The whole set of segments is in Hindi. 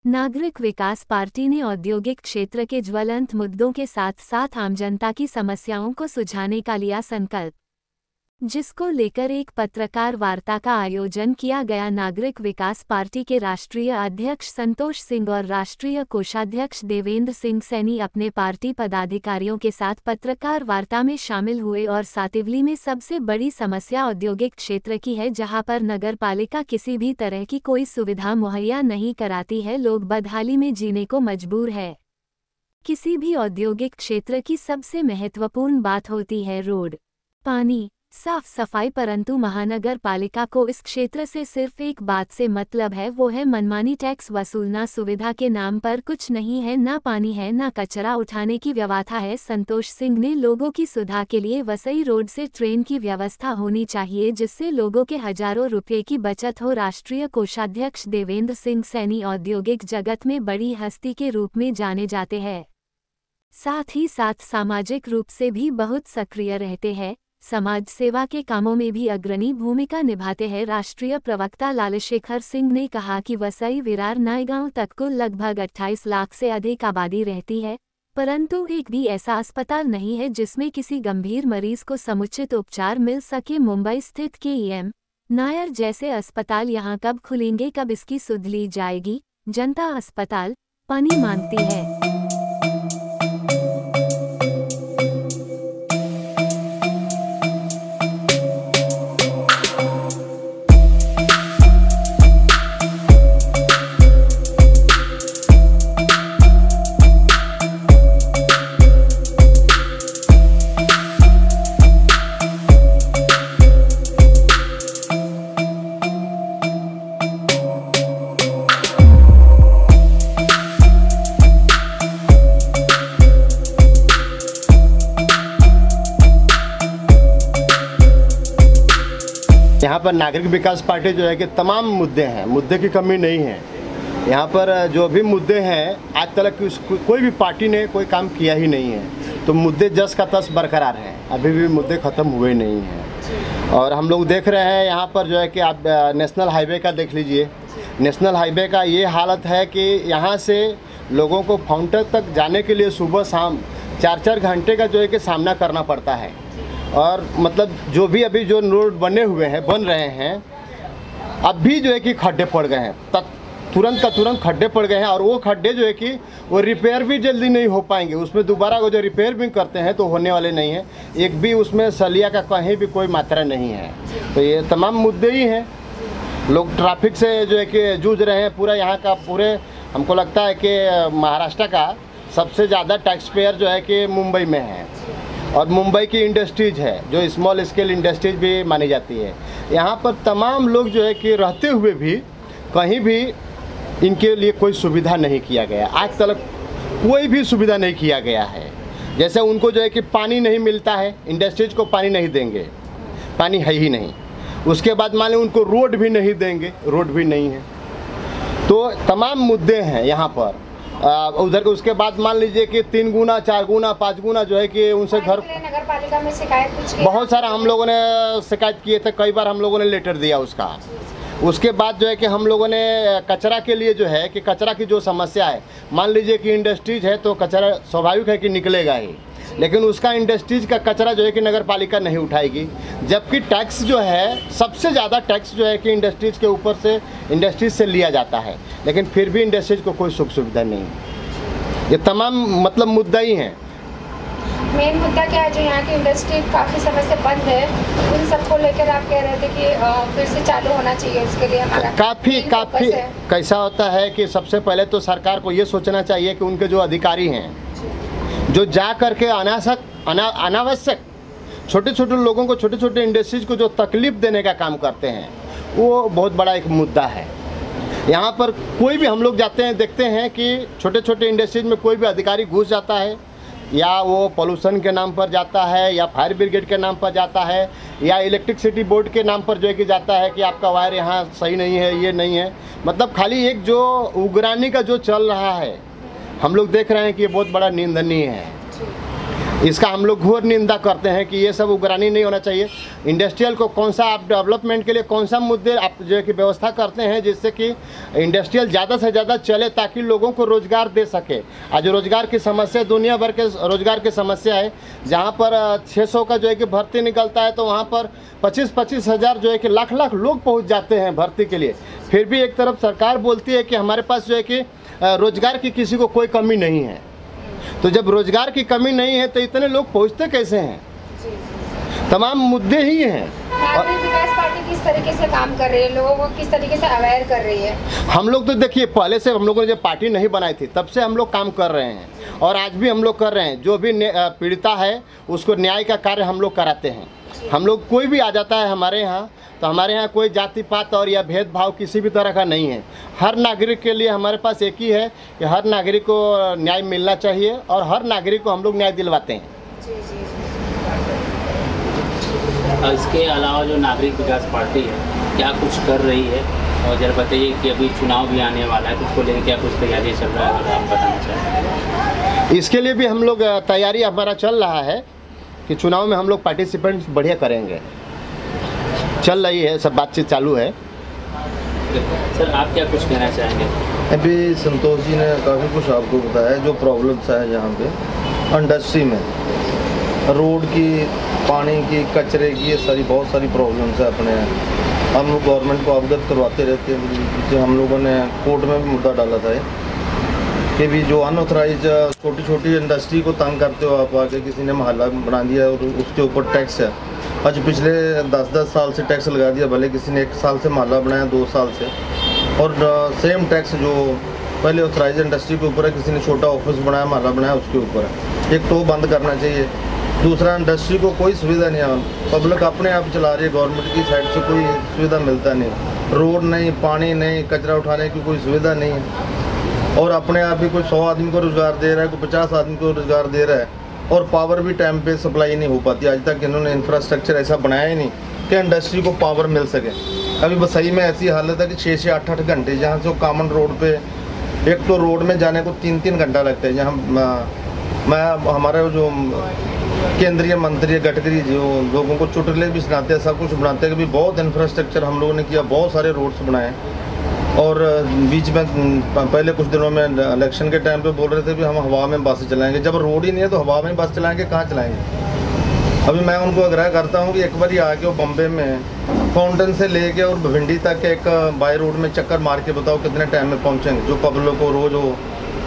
नागरिक विकास पार्टी ने औद्योगिक क्षेत्र के ज्वलंत मुद्दों के साथ साथ आम जनता की समस्याओं को सुलझाने का लिया संकल्प, जिसको लेकर एक पत्रकार वार्ता का आयोजन किया गया। नागरिक विकास पार्टी के राष्ट्रीय अध्यक्ष संतोष सिंह और राष्ट्रीय कोषाध्यक्ष देवेंद्र सिंह सैनी अपने पार्टी पदाधिकारियों के साथ पत्रकार वार्ता में शामिल हुए और सातिवली में सबसे बड़ी समस्या औद्योगिक क्षेत्र की है, जहां पर नगरपालिका किसी भी तरह की कोई सुविधा मुहैया नहीं कराती है। लोग बदहाली में जीने को मजबूर है। किसी भी औद्योगिक क्षेत्र की सबसे महत्वपूर्ण बात होती है रोड, पानी, साफ सफाई, परंतु महानगर पालिका को इस क्षेत्र से सिर्फ एक बात से मतलब है, वो है मनमानी टैक्स वसूलना। सुविधा के नाम पर कुछ नहीं है, ना पानी है, ना कचरा उठाने की व्यवस्था है। संतोष सिंह ने लोगों की सुविधा के लिए वसई रोड से ट्रेन की व्यवस्था होनी चाहिए, जिससे लोगों के हजारों रुपये की बचत हो। राष्ट्रीय कोषाध्यक्ष देवेंद्र सिंह सैनी औद्योगिक जगत में बड़ी हस्ती के रूप में जाने जाते हैं, साथ ही साथ सामाजिक रूप से भी बहुत सक्रिय रहते हैं। समाज सेवा के कामों में भी अग्रणी भूमिका निभाते हैं। राष्ट्रीय प्रवक्ता लालशेखर सिंह ने कहा कि वसई विरार नायगांव तक कुल लगभग 28 लाख से अधिक आबादी रहती है, परंतु एक भी ऐसा अस्पताल नहीं है जिसमें किसी गंभीर मरीज को समुचित उपचार मिल सके। मुंबई स्थित KEM नायर जैसे अस्पताल यहाँ कब खुलेंगे, कब इसकी सुध ली जाएगी? जनता अस्पताल पानी मांगती है। यहाँ पर नागरिक विकास पार्टी जो है कि तमाम मुद्दे हैं, मुद्दे की कमी नहीं है। यहाँ पर जो भी मुद्दे हैं आज तक कोई भी पार्टी ने कोई काम किया ही नहीं है, तो मुद्दे जस का तस बरकरार हैं, अभी भी मुद्दे ख़त्म हुए नहीं हैं। और हम लोग देख रहे हैं यहाँ पर जो है कि आप नेशनल हाईवे का देख लीजिए। नेशनल हाईवे का ये हालत है कि यहाँ से लोगों को फाउंटेन तक जाने के लिए सुबह शाम 4-4 घंटे का जो है कि सामना करना पड़ता है। और मतलब जो भी अभी जो रोड बन रहे हैं, अब भी जो है कि खड्डे पड़ गए हैं, तुरंत का तुरंत खड्डे पड़ गए हैं। और वो खड्डे जो है कि वो रिपेयर भी जल्दी नहीं हो पाएंगे, उसमें दोबारा वो जो रिपेयर भी करते हैं तो होने वाले नहीं है। एक भी उसमें सलिया का कहीं भी कोई मात्रा नहीं है। तो ये तमाम मुद्दे ही हैं। लोग ट्रैफिक से जो है कि जूझ रहे हैं। पूरा यहाँ का पूरे हमको लगता है कि महाराष्ट्र का सबसे ज़्यादा टैक्स पेयर जो है कि मुंबई में है, और मुंबई की इंडस्ट्रीज़ है जो स्मॉल स्केल इंडस्ट्रीज भी मानी जाती है। यहाँ पर तमाम लोग जो है कि रहते हुए भी कहीं भी इनके लिए कोई सुविधा नहीं किया गया, आज तक कोई भी सुविधा नहीं किया गया है। जैसे उनको जो है कि पानी नहीं मिलता है, इंडस्ट्रीज को पानी नहीं देंगे, पानी है ही नहीं। उसके बाद मान लें उनको रोड भी नहीं देंगे, रोड भी नहीं है। तो तमाम मुद्दे हैं यहाँ पर। उधर के उसके बाद मान लीजिए कि 3 गुना 4 गुना 5 गुना जो है कि उनसे घर नगर पालिका में शिकायत कुछ बहुत सारा हम लोगों ने शिकायत किए थे, कई बार हम लोगों ने लेटर दिया उसका। उसके बाद जो है कि हम लोगों ने कचरा के लिए जो है कि कचरा की जो समस्या है, मान लीजिए कि इंडस्ट्रीज है तो कचरा स्वाभाविक है कि निकलेगा ही, लेकिन उसका इंडस्ट्रीज का कचरा जो है कि नगर पालिका नहीं उठाएगी। जबकि टैक्स जो है सबसे ज़्यादा टैक्स जो है कि इंडस्ट्रीज के ऊपर से इंडस्ट्रीज से लिया जाता है, लेकिन फिर भी इंडस्ट्रीज को कोई सुख सुविधा नहीं। ये तमाम मतलब मुद्दा ही हैं। मेन मुद्दा क्या है, जो यहाँ की इंडस्ट्री काफ़ी समय से बंद है, उन सबको लेकर आप कह रहे थे कि फिर से चालू होना चाहिए, उसके लिए हमारा काफ़ी कैसा होता है कि सबसे पहले तो सरकार को ये सोचना चाहिए कि उनके जो अधिकारी हैं जो जा करके अनावश्यक छोटे छोटे लोगों को, छोटे छोटे इंडस्ट्रीज को जो तकलीफ देने का काम करते हैं, वो बहुत बड़ा एक मुद्दा है। यहाँ पर कोई भी हम लोग जाते हैं देखते हैं कि छोटे छोटे इंडस्ट्रीज में कोई भी अधिकारी घुस जाता है, या वो पोल्यूशन के नाम पर जाता है, या फायर ब्रिगेड के नाम पर जाता है, या इलेक्ट्रिसिटी बोर्ड के नाम पर जो है कि जाता है कि आपका वायर यहाँ सही नहीं है, ये नहीं है। मतलब खाली एक जो उग्रानी का जो चल रहा है, हम लोग देख रहे हैं कि ये बहुत बड़ा निंदनीय है। इसका हम लोग घोर निंदा करते हैं कि ये सब उग्रानी नहीं होना चाहिए। इंडस्ट्रियल को कौन सा आप डेवलपमेंट के लिए कौन सा मुद्दे आप जो है कि व्यवस्था करते हैं जिससे कि इंडस्ट्रियल ज़्यादा से ज़्यादा चले ताकि लोगों को रोज़गार दे सके। आज रोज़गार की समस्या दुनिया भर के रोज़गार की समस्या है। जहाँ पर 600 का जो है कि भर्ती निकलता है तो वहाँ पर 25-25 हज़ार जो है कि लाख लोग पहुँच जाते हैं भर्ती के लिए। फिर भी एक तरफ सरकार बोलती है कि हमारे पास जो है कि रोज़गार की किसी को कोई कमी नहीं है। तो जब रोज़गार की कमी नहीं है तो इतने लोग पहुँचते कैसे हैं? तमाम मुद्दे ही हैं। नागरिक विकास पार्टी किस तरीके से काम कर रही है, लोगों को किस तरीके से अवेयर कर रही है? हम लोग तो देखिए पहले से हम लोगों ने जब पार्टी नहीं बनाई थी तब से हम लोग काम कर रहे हैं और आज भी हम लोग कर रहे हैं। जो भी पीड़िता है उसको न्याय का कार्य हम लोग कराते हैं। हम लोग कोई भी आ जाता है हमारे यहाँ तो हमारे यहाँ कोई जाति पात और या भेदभाव किसी भी तरह का नहीं है। हर नागरिक के लिए हमारे पास एक ही है कि हर नागरिक को न्याय मिलना चाहिए और हर नागरिक को हम लोग न्याय दिलवाते हैं। इसके अलावा जो नागरिक विकास पार्टी है क्या कुछ कर रही है, और जरा बताइए कि अभी चुनाव भी आने वाला है तो उसको लेकर क्या कुछ तैयारी चल रहा है, अगर आप बताना चाहें। इसके लिए भी हम लोग तैयारी हमारा चल रहा है कि चुनाव में हम लोग पार्टिसिपेंट्स बढ़िया करेंगे। चल रही है, सब बातचीत चालू है। सर आप क्या कुछ कहना चाहेंगे? अभी संतोष जी ने काफ़ी कुछ आपको बताया जो प्रॉब्लम्स है यहाँ पे इंडस्ट्री में, रोड की, पानी की, कचरे की, ये सारी बहुत सारी प्रॉब्लम्स है अपने। हम लोग गवर्नमेंट को अवगत करवाते रहते हैं। जो हम लोगों ने कोर्ट में भी मुद्दा डाला था कि भी जो अनऑथराइज छोटी छोटी इंडस्ट्री को तंग करते हो आप, आके किसी ने मोहल्ला बना दिया और उसके ऊपर टैक्स है। आज पिछले 10-10 साल से टैक्स लगा दिया, भले किसी ने 1 साल से मोहल्ला बनाया, 2 साल से, और सेम टैक्स जो पहले ऑथराइज इंडस्ट्री के ऊपर है, किसी ने छोटा ऑफिस बनाया, मोहल्ला बनाया, उसके ऊपर है। एक तो बंद करना चाहिए। दूसरा, इंडस्ट्री को कोई सुविधा नहीं है, पब्लिक अपने आप चला रही है, गवर्नमेंट की साइड से कोई सुविधा मिलता नहीं। रोड नहीं, पानी नहीं, कचरा उठाने की कोई सुविधा नहीं है, और अपने आप ही कोई 100 आदमी को रोज़गार दे रहा है, कोई 50 आदमी को रोज़गार दे रहा है, और पावर भी टाइम पे सप्लाई नहीं हो पाती। आज तक इन्होंने इंफ्रास्ट्रक्चर ऐसा बनाया ही नहीं कि इंडस्ट्री को पावर मिल सके। अभी बसई में ऐसी हालत है कि 6 से 8 घंटे, जहाँ से कॉमन रोड पे, एक तो रोड में जाने को 3-3 घंटा लगता है। जहाँ मैं हमारे जो केंद्रीय मंत्री गडकरी जो लोगों को चुटकुले भी सुनाते हैं, सब कुछ बनाते हैं कि भी बहुत इंफ्रास्ट्रक्चर हम लोगों ने किया, बहुत सारे रोड्स बनाए। और बीच में पहले कुछ दिनों में इलेक्शन के टाइम पे बोल रहे थे कि हम हवा में बस चलाएंगे। जब रोड ही नहीं है तो हवा में बस चलाएंगे, कहाँ चलाएंगे? अभी मैं उनको आग्रह करता हूँ कि एक बार आके वो बम्बे में फाउंटेन से लेके और भिंडी तक एक बाई रोड में चक्कर मार के बताओ कितने टाइम में पहुँचेंगे। जो पब्लिक को रोज़ हो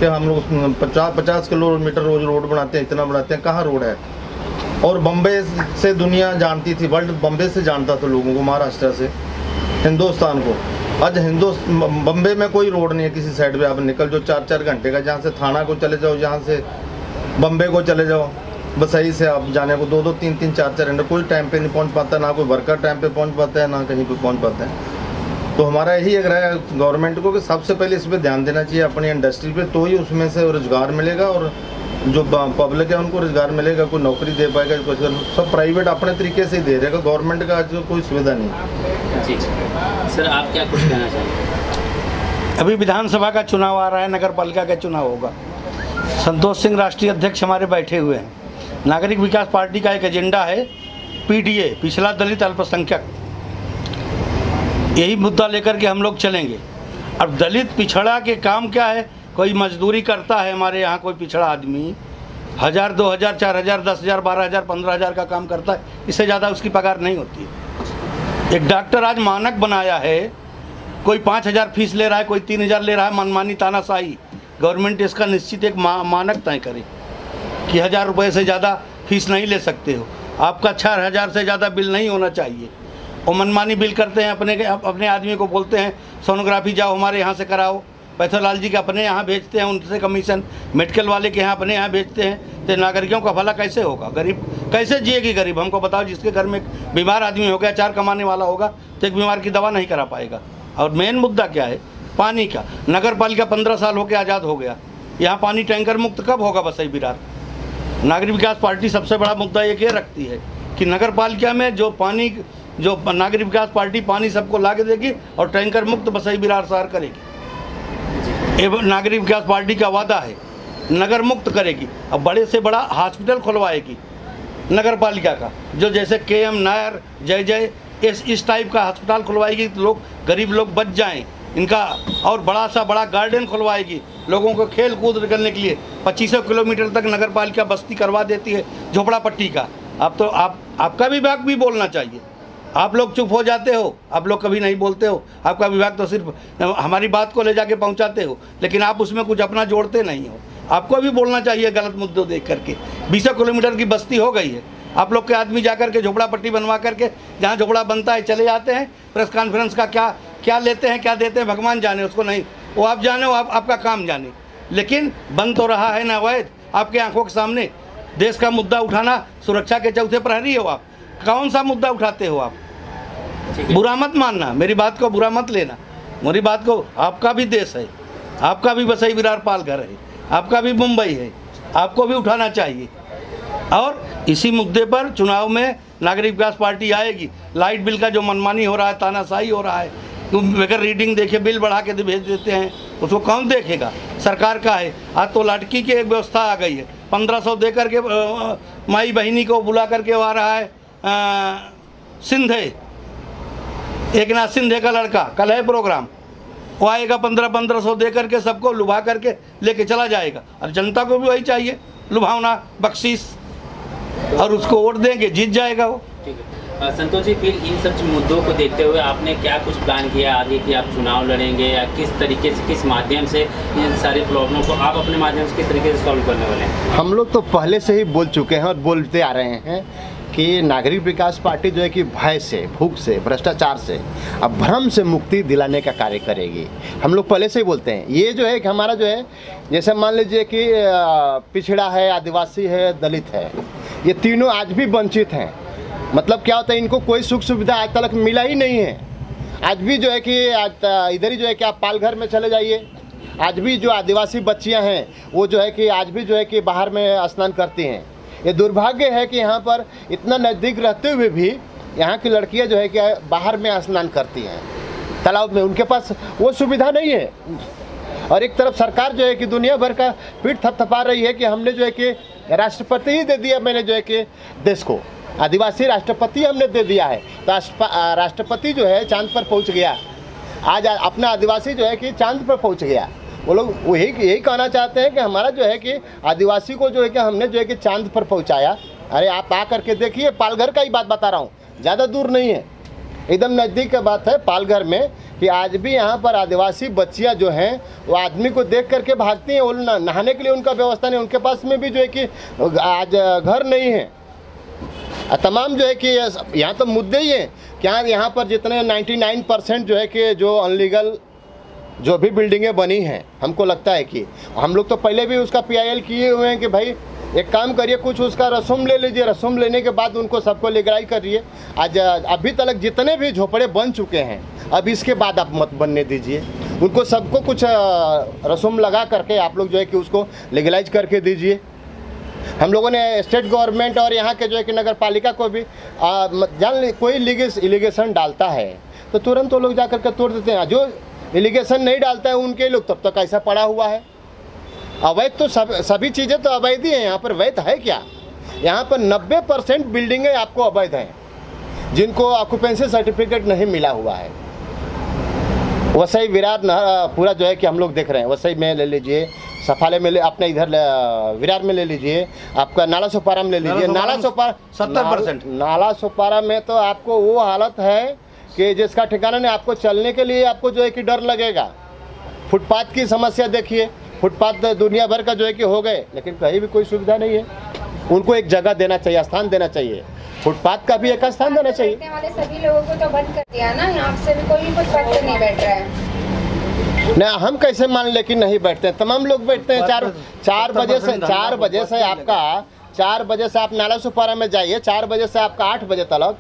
कि हम लोग 50 किलोमीटर रोज़ रोड बनाते हैं, इतना बनाते हैं, कहाँ रोड है? और बम्बे से दुनिया जानती थी, वर्ल्ड बम्बे से जानता था लोगों को, महाराष्ट्र से, हिंदुस्तान को। आज बम्बे में कोई रोड नहीं है किसी साइड पे। आप निकल जो 4-4 घंटे का, जहाँ से थाना को चले जाओ, जहाँ से बम्बे को चले जाओ, बसई से आप जाने को 2-2, 3-3, 4-4 घंटे, कोई टाइम पे नहीं पहुँच पाता, ना कोई वर्कर टाइम पे पहुँच पाता है, ना कहीं पे पहुँच पाता है। तो हमारा यही आग्रह है गवर्नमेंट को कि सबसे पहले इस पर ध्यान देना चाहिए अपनी इंडस्ट्री पे, तो ही उसमें से रोज़गार मिलेगा और जो पब्लिक है उनको रोज़गार मिलेगा, कोई नौकरी दे पाएगा। कुछ सब प्राइवेट अपने तरीके से ही दे रहेगा, गवर्नमेंट का आज कोई सुविधा नहीं। जी सर आप क्या कुछ कहना चाहेंगे? अभी विधानसभा का चुनाव आ रहा है, नगर पालिका का चुनाव होगा। संतोष सिंह राष्ट्रीय अध्यक्ष हमारे बैठे हुए हैं। नागरिक विकास पार्टी का एक एजेंडा है PDA, पिछड़ा दलित अल्पसंख्यक। यही मुद्दा लेकर के हम लोग चलेंगे। अब दलित पिछड़ा के काम क्या है? कोई मजदूरी करता है हमारे यहाँ, कोई पिछड़ा आदमी 1000, 2000, 4000, 10,000, 12,000, 15,000 का काम करता है, इससे ज़्यादा उसकी पगार नहीं होती है। एक डॉक्टर आज मानक बनाया है, कोई 5,000 फीस ले रहा है, कोई 3,000 ले रहा है, मनमानी तानाशाही। गवर्नमेंट इसका निश्चित एक मानक तय करे कि 1000 रुपये से ज़्यादा फीस नहीं ले सकते हो, आपका 4,000 से ज़्यादा बिल नहीं होना चाहिए। और मनमानी बिल करते हैं, अपने आदमी को बोलते हैं सोनोग्राफी जाओ हमारे यहाँ से कराओ, पैथोलॉजी के अपने यहाँ भेजते हैं, उनसे कमीशन, मेडिकल वाले के यहाँ अपने यहाँ भेजते हैं। तो नागरिकों का भला कैसे होगा? गरीब कैसे जिएगी? गरीब हमको बताओ, जिसके घर में बीमार आदमी हो गया, 4 कमाने वाला होगा, तो एक बीमार की दवा नहीं करा पाएगा। और मेन मुद्दा क्या है? पानी का। नगर पालिका 15 साल होकर आज़ाद हो गया, यहाँ पानी टैंकर मुक्त कब होगा बसई बिरार? नागरिक विकास पार्टी सबसे बड़ा मुद्दा एक ये रखती है कि नगर पालिका में जो पानी, जो नागरिक विकास पार्टी पानी सबको ला के देगी और टैंकर मुक्त बसई बिरार शहर करेगी। एवं नागरिक विकास पार्टी का वादा है नगर मुक्त करेगी। अब बड़े से बड़ा हॉस्पिटल खुलवाएगी नगर पालिका का, जो जैसे KM नायर, जय जय इस टाइप का अस्पताल खुलवाएगी तो लोग, गरीब लोग बच जाएं इनका। और बड़ा सा बड़ा गार्डन खुलवाएगी लोगों को खेल कूद करने के लिए। 2500 किलोमीटर तक नगर पालिका बस्ती करवा देती है झोपड़ा पट्टी का। अब तो आपका विभाग भी बोलना चाहिए। आप लोग चुप हो जाते हो, आप लोग कभी नहीं बोलते हो। आपका विभाग तो सिर्फ हमारी बात को ले जाके पहुंचाते हो, लेकिन आप उसमें कुछ अपना जोड़ते नहीं हो। आपको भी बोलना चाहिए गलत मुद्दों देख करके। 200 किलोमीटर की बस्ती हो गई है, आप लोग के आदमी जा करके झोपड़ा पट्टी बनवा करके जहाँ झोपड़ा बनता है चले जाते हैं। प्रेस कॉन्फ्रेंस का क्या लेते हैं, क्या देते हैं, भगवान जाने, उसको नहीं, वो आप जाने, वो आपका काम जाने। लेकिन बन तो रहा है ना अवैध आपके आंखों के सामने। देश का मुद्दा उठाना, सुरक्षा के चौथे प्रहरी हो आप, कौन सा मुद्दा उठाते हो आप? बुरा मत मानना, मेरी बात को बुरा मत लेना, मेरी बात को। आपका भी देश है, आपका भी वसई विरार पालघर है, आपका भी मुंबई है, आपको भी उठाना चाहिए। और इसी मुद्दे पर चुनाव में नागरिक विकास पार्टी आएगी। लाइट बिल का जो मनमानी हो रहा है, तानाशाही हो रहा है, बगैर रीडिंग देखे बिल बढ़ा के भेज देते हैं, उसको कौन देखेगा? सरकार का है। आज तो लाटकी की एक व्यवस्था आ गई है, 1500 दे करके माई बहिनी को बुला करके आ रहा है सिंधे, एक नाथ सिंधे का लड़का, कल है प्रोग्राम, वो आएगा 1500 दे करके सबको लुभा करके लेके चला जाएगा। अब जनता को भी वही चाहिए, लुभावना, बख्शीश, और उसको वोट देंगे, जीत जाएगा वो। ठीक है संतोष जी, फिर इन सब मुद्दों को देखते हुए आपने क्या कुछ प्लान किया आगे कि आप चुनाव लड़ेंगे, या किस तरीके से, किस माध्यम से इन सारी प्रॉब्लम को आप अपने माध्यम से किस तरीके से सॉल्व करने वाले हैं? हम लोग तो पहले से ही बोल चुके हैं और बोलते आ रहे हैं कि नागरिक विकास पार्टी जो है कि भय से, भूख से, भ्रष्टाचार से, अब भ्रम से मुक्ति दिलाने का कार्य करेगी। हम लोग पहले से ही बोलते हैं। ये जो है कि हमारा जो है, जैसे मान लीजिए कि पिछड़ा है, आदिवासी है, दलित है, ये तीनों आज भी वंचित हैं। मतलब क्या होता है, इनको कोई सुख सुविधा आज तक मिला ही नहीं है। आज भी जो है कि इधर ही जो है कि आप पालघर में चले जाइए, आज भी जो आदिवासी बच्चियां हैं वो जो है कि आज भी जो है कि बाहर में स्नान करती हैं। ये दुर्भाग्य है कि यहाँ पर इतना नज़दीक रहते हुए भी यहाँ की लड़कियाँ जो है कि बाहर में स्नान करती हैं, तालाब में। उनके पास वो सुविधा नहीं है। और एक तरफ सरकार जो है कि दुनिया भर का पीठ थपथपा रही है कि हमने जो है कि राष्ट्रपति ही दे दिया, मैंने जो है कि देश को आदिवासी राष्ट्रपति हमने दे दिया है। तो राष्ट्रपति जो है चांद पर पहुंच गया, आज अपना आदिवासी जो है कि चांद पर पहुंच गया। वो लोग यही कहना चाहते हैं कि हमारा जो है कि आदिवासी को जो है कि हमने जो है कि चांद पर पहुंचाया। अरे आप आ करके देखिए, पालघर का ही बात बता रहा हूँ, ज़्यादा दूर नहीं है, एकदम नज़दीक का बात है पालघर में, कि आज भी यहाँ पर आदिवासी बच्चियाँ जो हैं वो आदमी को देख करके भागती हैं। वो नहाने के लिए उनका व्यवस्था नहीं, उनके पास में भी जो है कि आज घर नहीं है। तमाम जो है कि यहाँ तो मुद्दे ही हैं। क्या यहाँ पर जितने 99% जो है कि जो अनलीगल जो भी बिल्डिंगें बनी हैं, हमको लगता है कि हम लोग तो पहले भी उसका PIL किए हुए हैं कि भाई एक काम करिए, कुछ उसका रसूम ले लीजिए, रसूम लेने के बाद उनको सबको लीगलाइज करिए। आज अभी तक जितने भी झोपड़े बन चुके हैं, अब इसके बाद आप मत बनने दीजिए, उनको सबको कुछ रसूम लगा करके आप लोग जो है कि उसको लीगलाइज करके दीजिए। हम लोगों ने स्टेट गवर्नमेंट और यहाँ के जो है कि नगर पालिका को भी जान, कोई इलीगेशन डालता है तो तुरंत वो लोग जा करके तोड़ देते हैं। जो इलीगेशन नहीं डालता है उनके लोग तब तक ऐसा पड़ा हुआ है। अवैध तो सभी चीज़ें तो अवैध ही हैं। यहाँ पर वैध है क्या? यहाँ पर 90% बिल्डिंगें आपको अवैध हैं, जिनको ऑक्यूपेंसी सर्टिफिकेट नहीं मिला हुआ है। वसई विरार पूरा जो है कि हम लोग देख रहे हैं, वसई में ले लीजिए, सफाले में अपने इधर विरार में ले लीजिए, आपका नाला सोपारा में ले लीजिए। नाला सोपारा 70%, नाला सोपारा में तो आपको वो हालत है कि जिसका ठिकाना नहीं। आपको चलने के लिए आपको जो है कि डर लगेगा। फुटपाथ की समस्या देखिए, फुटपाथ दुनिया भर का जो है कि हो गए, लेकिन कहीं भी कोई सुविधा नहीं है। उनको एक जगह देना चाहिए, स्थान देना चाहिए। फुटपाथ का भी एक स्थान देना चाहिए। बैठने वाले सभी लोगों को तो बंद कर दिया ना, यहाँ से भी कोई फुटपाथ पे नहीं बैठ रहा है। ना हम कैसे मान ले कि नहीं बैठते हैं? तमाम लोग बैठते हैं। 4 बजे से 4 बजे से आपका 4 बजे से आप नाला सुपारा में जाइए, 4 बजे से आपका 8 बजे तक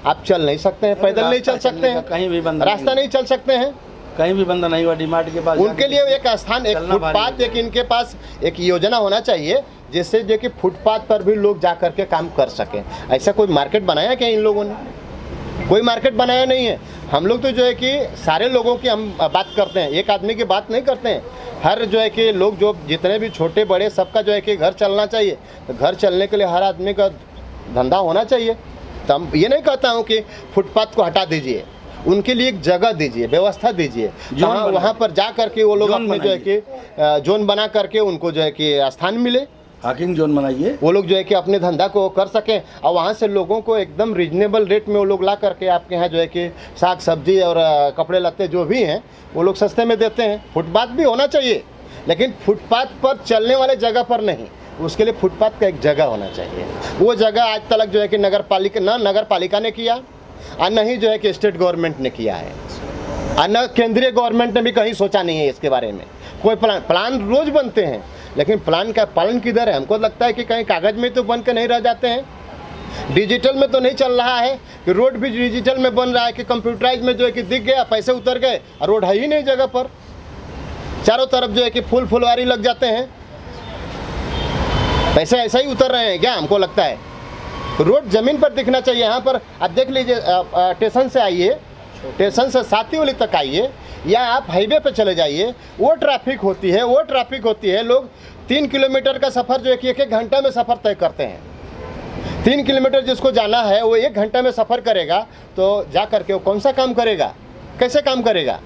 आप चल नहीं सकते हैं, पैदल नहीं चल सकते हैं, कहीं भी बंद, रास्ता नहीं चल सकते हैं, कहीं भी बंद नहीं हुआ। डीमार्ट के पास उनके लिए एक स्थान, एक फुटपाथ, एक इनके पास एक योजना होना चाहिए जिससे जो कि फुटपाथ पर भी लोग जा करके काम कर सकें। ऐसा कोई मार्केट बनाया क्या इन लोगों ने? कोई मार्केट बनाया नहीं है। हम लोग तो जो है कि सारे लोगों की हम बात करते हैं, एक आदमी की बात नहीं करते हैं। हर जो है कि लोग जो जितने भी छोटे बड़े सबका जो है कि घर चलना चाहिए। तो घर चलने के लिए हर आदमी का धंधा होना चाहिए। तो हम ये नहीं कहता हूँ कि फुटपाथ को हटा दीजिए, उनके लिए एक जगह दीजिए, व्यवस्था दीजिए, वहाँ पर जा करके वो लोग अपने जो है कि जोन बना करके उनको जो है कि स्थान मिले, हाकिंग जोन बनाइए, वो लोग जो है कि अपने धंधा को कर सकें और वहाँ से लोगों को एकदम रीजनेबल रेट में वो लोग ला करके आपके यहाँ जो है कि साग सब्जी और कपड़े लत्ते जो भी हैं वो लोग सस्ते में देते हैं। फुटपाथ भी होना चाहिए, लेकिन फुटपाथ पर चलने वाले जगह पर नहीं, उसके लिए फुटपाथ का एक जगह होना चाहिए। वो जगह आज तक जो है कि नगर पालिका ने किया और न ही जो है कि स्टेट गवर्नमेंट ने किया है और न केंद्रीय गवर्नमेंट ने भी कहीं सोचा नहीं है इसके बारे में। कोई प्लान रोज़ बनते हैं, लेकिन प्लान का पालन किधर है? हमको लगता है कि कहीं कागज़ में तो बन के नहीं रह जाते हैं। डिजिटल में तो नहीं चल रहा है कि रोड भी डिजिटल में बन रहा है कि कंप्यूटराइज में जो है कि दिख गया, पैसे उतर गए और रोड है ही नहीं जगह पर। चारों तरफ जो है कि फुलवारी लग जाते हैं, पैसे ऐसा ही उतर रहे हैं क्या? हमको लगता है रोड ज़मीन पर दिखना चाहिए। यहाँ पर आप देख लीजिए, स्टेशन से आइए, स्टेशन से सातीवली तक आइए या आप हाईवे पे चले जाइए, वो ट्रैफिक होती है। लोग 3 किलोमीटर का सफ़र जो है कि 1-1 घंटा में सफ़र तय करते हैं। 3 किलोमीटर जिसको जाना है वो 1 घंटा में सफ़र करेगा, तो जा करके वो कौन सा काम करेगा, कैसे काम करेगा?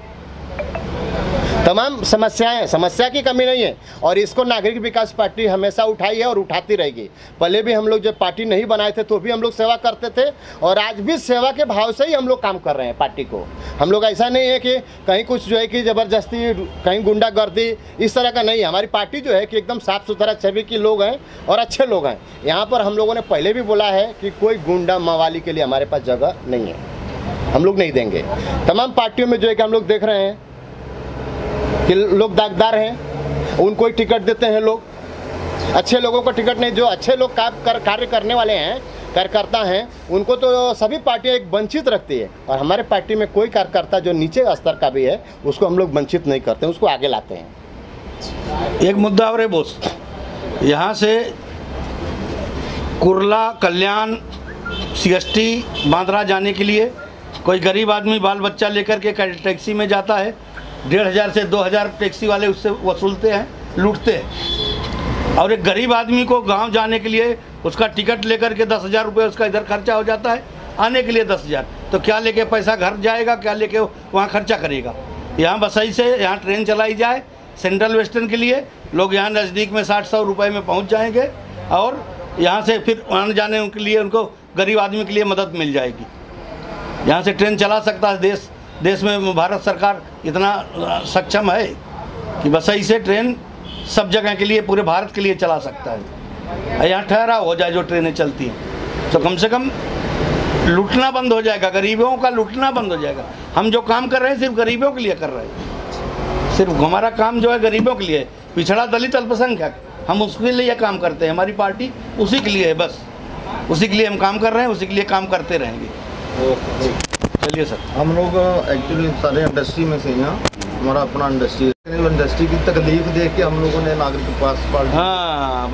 तमाम समस्या की कमी नहीं है और इसको नागरिक विकास पार्टी हमेशा उठाई है और उठाती रहेगी। पहले भी हम लोग जब पार्टी नहीं बनाए थे तो भी हम लोग सेवा करते थे और आज भी सेवा के भाव से ही हम लोग काम कर रहे हैं पार्टी को। हम लोग ऐसा नहीं है कि कहीं कुछ जो है कि ज़बरदस्ती, कहीं गुंडागर्दी, इस तरह का नहीं है। हमारी पार्टी जो है कि एकदम साफ़ सुथरा छवि के लोग हैं और अच्छे लोग हैं। यहाँ पर हम लोगों ने पहले भी बोला है कि कोई गुंडा मवाली के लिए हमारे पास जगह नहीं है, हम लोग नहीं देंगे। तमाम पार्टियों में जो है कि हम लोग देख रहे हैं कि लोग दागदार हैं, उनको ही टिकट देते हैं लोग, अच्छे लोगों को टिकट नहीं। जो अच्छे लोग कार्य करने वाले हैं, कार्यकर्ता हैं, उनको तो सभी पार्टियां एक वंचित रखती है और हमारे पार्टी में कोई कार्यकर्ता जो नीचे स्तर का भी है उसको हम लोग वंचित नहीं करते, उसको आगे लाते हैं। एक मुद्दा और है बोस, यहाँ से कुर्ला, कल्याण, CST, बांद्रा जाने के लिए कोई गरीब आदमी बाल बच्चा लेकर के टैक्सी में जाता है, 1500 से 2000 टैक्सी वाले उससे वसूलते हैं, लूटते हैं। और एक गरीब आदमी को गांव जाने के लिए उसका टिकट लेकर के 10,000 रुपये उसका इधर खर्चा हो जाता है, आने के लिए 10,000, तो क्या लेके पैसा घर जाएगा, क्या लेके वहाँ खर्चा करेगा? यहाँ बसई से यहाँ ट्रेन चलाई जाए सेंट्रल वेस्टर्न के लिए, लोग यहाँ नज़दीक में 60-100 रुपये में पहुँच जाएंगे और यहाँ से फिर आने जाने के लिए उनको गरीब आदमी के लिए मदद मिल जाएगी। यहाँ से ट्रेन चला सकता है देश में भारत सरकार इतना सक्षम है कि बसई से ट्रेन सब जगह के लिए, पूरे भारत के लिए चला सकता है। यहाँ ठहराव हो जाए जो ट्रेनें चलती हैं तो कम से कम लूटना बंद हो जाएगा, गरीबों का लूटना बंद हो जाएगा। हम जो काम कर रहे हैं सिर्फ गरीबों के लिए कर रहे हैं, सिर्फ हमारा काम जो है गरीबों के लिए, पिछड़ा, दलित, अल्पसंख्यक, हम उसके लिए काम करते हैं। हमारी पार्टी उसी के लिए है, बस उसी के लिए हम काम कर रहे हैं, उसी के लिए काम करते रहेंगे। चलिए सर, हम लोग एक्चुअली सारे इंडस्ट्री में से यहाँ हमारा अपना इंडस्ट्री की तकलीफ देख के हम लोगों ने नागरिक विकास पार्टी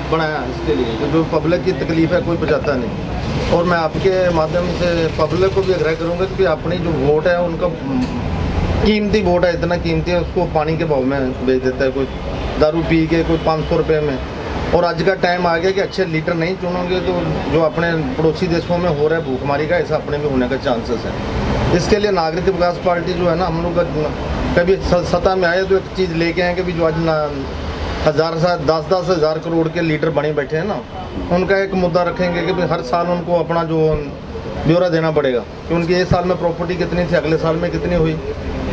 बनाया इसके लिए कि जो पब्लिक की तकलीफ है कोई बचाता नहीं। और मैं आपके माध्यम से पब्लिक को भी आग्रह करूँगा कि अपनी जो वोट है उनका कीमती वोट है, इतना कीमती है, उसको पानी के भाव में बेच देता है, कोई दारू पी के, कोई 500 रुपये में। और आज का टाइम आ गया कि अच्छे लीडर नहीं चुनोगे तो जो अपने पड़ोसी देशों में हो रहा है भूखमारी का, ऐसा अपने में होने का चांसेस है। इसके लिए नागरिक विकास पार्टी जो है ना, हम लोग कभी सत्ता में आए तो एक चीज़ लेके आए कि भी जो आज 10-10 हज़ार करोड़ के लीडर बने बैठे हैं ना, उनका एक मुद्दा रखेंगे कि हर साल उनको अपना जो ब्यौरा देना पड़ेगा कि उनकी इस साल में प्रॉपर्टी कितनी थी, अगले साल में कितनी हुई।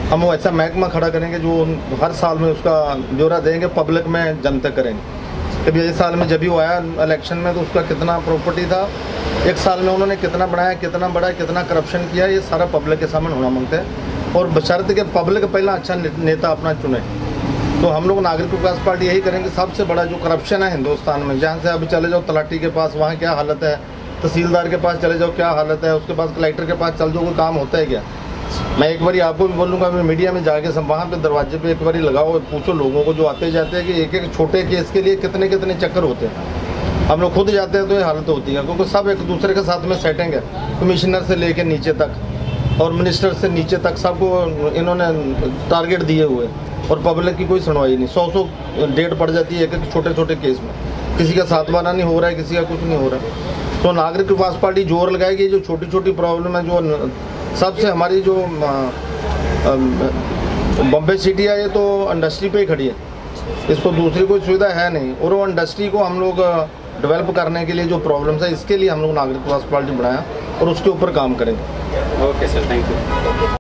हम वो ऐसा महकमा खड़ा करेंगे जो हर साल में उसका ब्यौरा देंगे, पब्लिक में जनता करेंगे कि भाई इस साल में जब भी वो आया इलेक्शन में तो उसका कितना प्रॉपर्टी था, एक साल में उन्होंने कितना बनाया, कितना बढ़ाया, कितना करप्शन किया, ये सारा पब्लिक के सामने होना मांगते हैं। और बशर्ते कि पब्लिक पहला अच्छा नेता अपना चुने। तो हम लोग नागरिक विकास पार्टी यही करेंगे। सबसे बड़ा जो करप्शन है हिंदुस्तान में, जहाँ से अभी चले जाओ तलाटी के पास, वहाँ क्या हालत है, तहसीलदार के पास चले जाओ क्या हालत है, उसके बाद कलेक्टर के पास चल जाओ कोई काम होता है क्या। मैं एक बारी आपको भी बोलूँगा, मैं मीडिया में जाके सब वहाँ पे दरवाजे पे एक बारी लगाओ, पूछो लोगों को जो आते जाते हैं कि एक छोटे केस के लिए कितने कितने चक्कर होते हैं। हम लोग खुद जाते हैं तो ये हालत होती है, क्योंकि सब एक दूसरे के साथ में सेटिंग है, कमिश्नर से लेके नीचे तक। और मिनिस्टर से नीचे तक सबको इन्होंने टारगेट दिए हुए, और पब्लिक की कोई सुनवाई नहीं। 100 डेट पड़ जाती है एक छोटे छोटे केस में, किसी का 7 बारा नहीं हो रहा है, किसी का कुछ नहीं हो रहा है। तो नागरिक विकास पार्टी जोर लगाएगी जो छोटी छोटी प्रॉब्लम है, जो सबसे हमारी जो बम्बे सिटी है, ये तो इंडस्ट्री पे ही खड़ी है, इसको दूसरी कोई सुविधा है नहीं, और वो इंडस्ट्री को हम लोग डेवलप करने के लिए जो प्रॉब्लम्स है, इसके लिए हम लोग नागरिक विकास पार्टी बनाया और उसके ऊपर काम करेंगे। Okay sir, thank you.